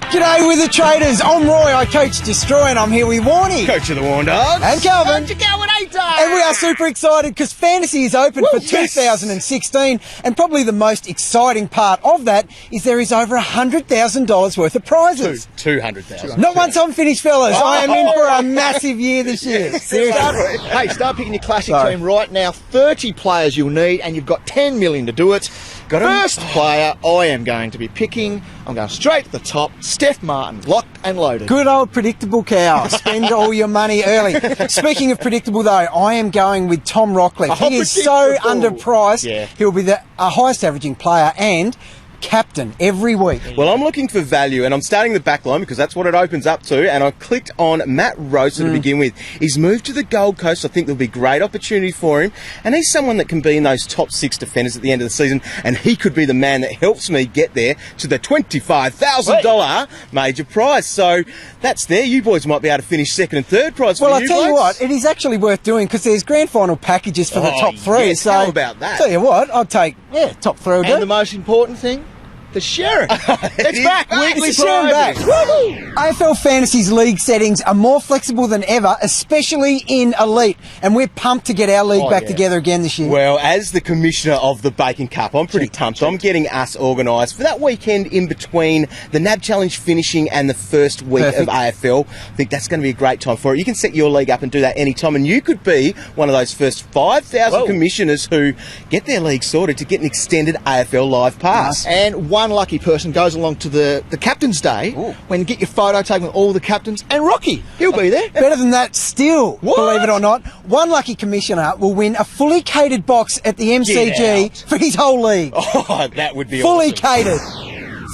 G'day with the traders. I'm Roy, I coach Destroy, and I'm here with Warnie. Coach of the Warn Dogs. And Calvin. Coach of Calvinator. And we are super excited because fantasy is open for yes. 2016, and probably the most exciting part of that is there is over $100,000 worth of prizes. 200,000. Not once I'm finished, fellas. I am in for a massive year this year. Seriously. Hey, start picking your classic team right now. 30 players you'll need, and you've got 10 million to do it. First player I am going to be picking, I'm going straight to the top, Steph Martin, locked and loaded. Good old predictable cow. Spend all your money early. Speaking of predictable, though, I am going with Tom Rockliff. He is so underpriced. Yeah. He'll be the highest averaging player and captain every week. Well, I'm looking for value, and I'm starting the back line because that's what it opens up to, and I clicked on Matt Rosa to begin with. He's moved to the Gold Coast. I think there'll be great opportunity for him, and he's someone that can be in those top 6 defenders at the end of the season, and he could be the man that helps me get there to the $25,000 major prize. So that's there. You boys might be able to finish second and third prize. Well, for I'll you tell you blokes. what, it is actually worth doing because there's grand final packages for the top 3. Yes, so how about that? Tell you what, I'll take top 3 will do. And the most important thing, the sheriff. It's back. Weekly It's a shame back. prizes. Woo-hoo! AFL Fantasy's league settings are more flexible than ever, especially in Elite, and we're pumped to get our league back together again this year. Well, as the commissioner of the Bacon Cup, I'm pretty pumped. I'm getting us organised for that weekend in between the NAB Challenge finishing and the first week of AFL. I think that's going to be a great time for it. You can set your league up and do that anytime, and you could be one of those first 5,000 commissioners who get their league sorted to get an extended AFL Live Pass. And one lucky person goes along to the Captain's Day when you get your photo taken with all the captains, and Rocky, he'll be there. Better than that still, believe it or not. One lucky commissioner will win a fully catered box at the MCG for his whole league. Oh, that would be Fully awesome. catered.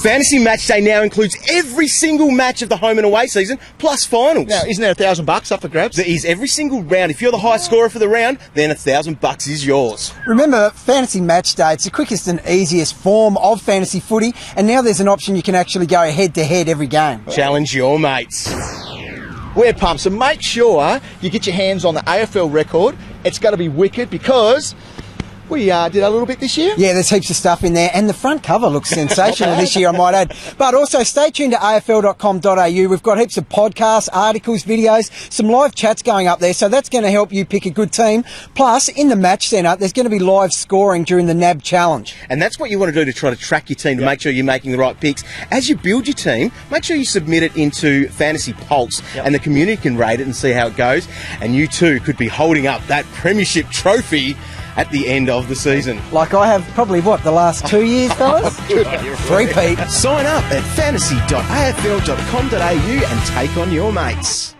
Fantasy Match Day now includes every single match of the home and away season, plus finals. Now, isn't there $1,000 up for grabs? There is every single round. If you're the highest scorer for the round, then $1,000 is yours. Remember, Fantasy Match Day, it's the quickest and easiest form of fantasy footy, and now there's an option you can actually go head-to-head every game. Challenge your mates. We're pumped, so make sure you get your hands on the AFL record. It's going to be wicked because we did a little bit this year. Yeah, there's heaps of stuff in there, and the front cover looks sensational this year, I might add. But also, stay tuned to afl.com.au. We've got heaps of podcasts, articles, videos, some live chats going up there, so that's going to help you pick a good team. Plus, in the match centre, there's going to be live scoring during the NAB Challenge. And that's what you want to do to try to track your team, to make sure you're making the right picks. As you build your team, make sure you submit it into Fantasy Pulse, and the community can rate it and see how it goes. And you too could be holding up that premiership trophy at the end of the season. Like I have probably, the last 2 years, fellas? Three-peat. Sign up at fantasy.afl.com.au and take on your mates.